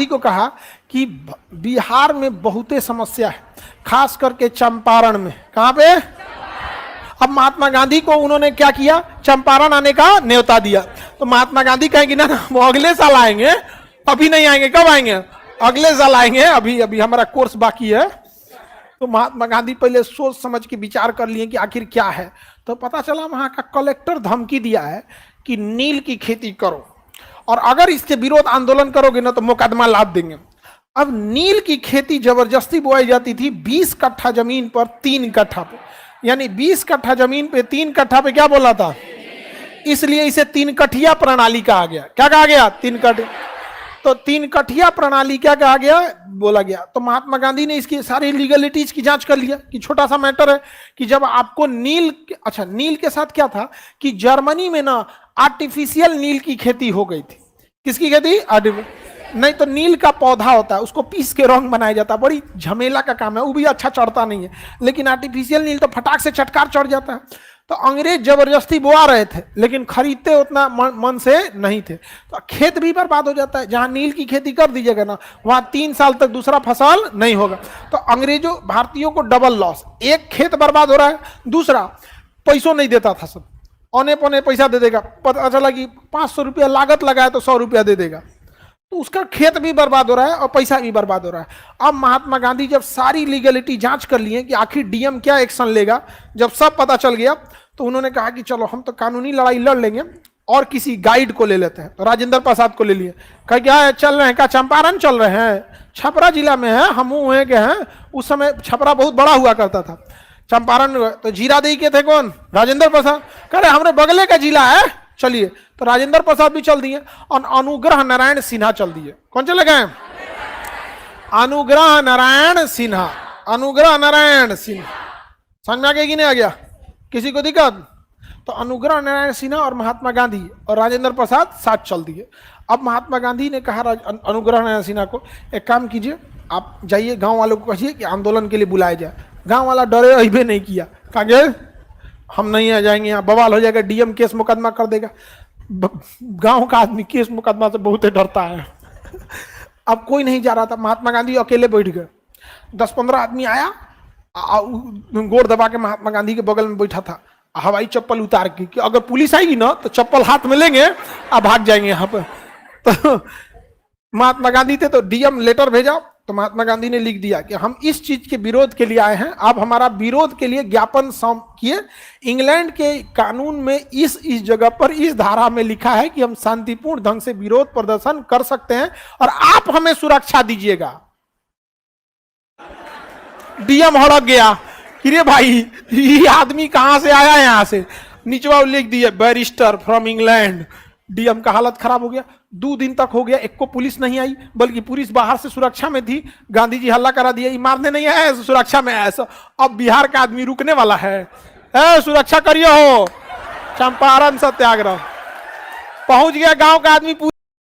गांधी को कहा कि बिहार में बहुते समस्या है, खास करके चंपारण में। कहां पे? अब महात्मा गांधी को उन्होंने क्या किया, चंपारण आने का न्योता दिया। तो महात्मा गांधी कहेंगे ना वो अगले साल आएंगे, अभी नहीं आएंगे। कब आएंगे? अगले साल आएंगे, अभी अभी हमारा कोर्स बाकी है। तो महात्मा गांधी पहले सोच समझ के विचार कर लिए कि आखिर क्या है। तो पता चला वहां का कलेक्टर धमकी दिया है कि नील की खेती करो, और अगर इसके विरोध आंदोलन करोगे ना तो मुकदमा लाद देंगे। अब नील की खेती जबरदस्ती बोई जाती थी 20 कट्ठा जमीन पर 3 कट्ठा पे, यानी 20 कट्ठा जमीन पे 3 कट्ठा पे क्या बोला था, इसलिए इसे 3 कठिया प्रणाली कहा गया। क्या कहा गया? 3 कठिया। तो 3 कठिया प्रणाली क्या कहा गया, बोला गया। तो महात्मा गांधी ने इसकी सारी लीगलिटीज की जांच कर लिया कि छोटा सा मैटर है कि जब आपको नील, अच्छा नील के साथ क्या था कि जर्मनी में ना आर्टिफिशियल नील की खेती हो गई थी। किसकी खेती? नहीं तो नील का पौधा होता है, उसको पीस के रंग बनाया जाता है, बड़ी झमेला का काम है, वो भी अच्छा चढ़ता नहीं है। लेकिन आर्टिफिशियल नील तो फटाक से चटकार चढ़ जाता है। तो अंग्रेज जबरदस्ती बोआ रहे थे, लेकिन खरीदते उतना मन से नहीं थे, तो खेत भी बर्बाद हो जाता है। जहां नील की खेती कर दीजिएगा ना, वहां 3 साल तक दूसरा फसल नहीं होगा। तो अंग्रेजों भारतीयों को डबल लॉस, एक खेत बर्बाद हो रहा है, दूसरा पैसों नहीं देता था, सब औने पौने पैसा दे देगा। पता चला कि 500 रुपया लागत लगाया तो 100 रुपया दे देगा, तो उसका खेत भी बर्बाद हो रहा है और पैसा भी बर्बाद हो रहा है। अब महात्मा गांधी जब सारी लीगलिटी जांच कर लिए कि आखिर डीएम क्या एक्शन लेगा, जब सब पता चल गया तो उन्होंने कहा कि चलो हम तो कानूनी लड़ाई लड़ लेंगे और किसी गाइड को ले लेते हैं। तो राजेंद्र प्रसाद को ले लिए। कहा क्या चल रहे हैं? क्या चंपारण चल रहे हैं? छपरा जिला में है, हम हुए के हैं। उस समय छपरा बहुत बड़ा हुआ करता था, चंपारण। तो जीरादेई के थे कौन? राजेंद्र प्रसाद। कह रहे हमारे बगले का जिला है, चलिए। तो राजेंद्र प्रसाद भी चल दिए और अनुग्रह नारायण सिन्हा चल दिए। कौन चले गए? अनुग्रह नारायण सिन्हा। अनुग्रह नारायण सिन्हा समझ में आ गया कि नहीं आ गया? किसी को दिक्कत? तो अनुग्रह नारायण सिन्हा और महात्मा गांधी और राजेंद्र प्रसाद साथ चल दिए। अब महात्मा गांधी ने कहा अनुग्रह नारायण सिन्हा को, एक काम कीजिए, आप जाइए गांव वालों को कहिए कि आंदोलन के लिए बुलाया जाए। गांव वाला डरे, अहिबे नहीं किया, कहा हम नहीं आ जाएंगे, यहाँ बवाल हो जाएगा, डीएम केस मुकदमा कर देगा। गांव का आदमी केस मुकदमा से बहुत डरता है। अब कोई नहीं जा रहा था, महात्मा गांधी अकेले बैठ गए। 10-15 आदमी आया, गोड़ दबा के महात्मा गांधी के बगल में बैठा था, हवाई चप्पल उतार के कि अगर पुलिस आएगी ना तो चप्पल हाथ में लेंगे और भाग जाएंगे यहाँ पर। तो महात्मा गांधी थे तो डीएम लेटर भेजा। तो महात्मा गांधी ने लिख दिया कि हम इस चीज के विरोध के लिए आए हैं, आप हमारा विरोध के लिए ज्ञापन किए। इंग्लैंड के कानून में इस जगह पर इस धारा में लिखा है कि हम शांतिपूर्ण ढंग से विरोध प्रदर्शन कर सकते हैं और आप हमें सुरक्षा दीजिएगा। डीएम हड़क गया कि रे भाई ये आदमी कहां से आया? यहां से निचवा लिख दिया बैरिस्टर फ्रॉम इंग्लैंड। डीएम का हालत खराब हो गया। 2 दिन तक हो गया, एक को पुलिस नहीं आई, बल्कि पुलिस बाहर से सुरक्षा में थी। गांधी जी हल्ला करा दिया, मारने नहीं आया, सुरक्षा में आया। अब बिहार का आदमी रुकने वाला है, सुरक्षा करिए हो। चंपारण सत्याग्रह पहुंच गया, गांव का आदमी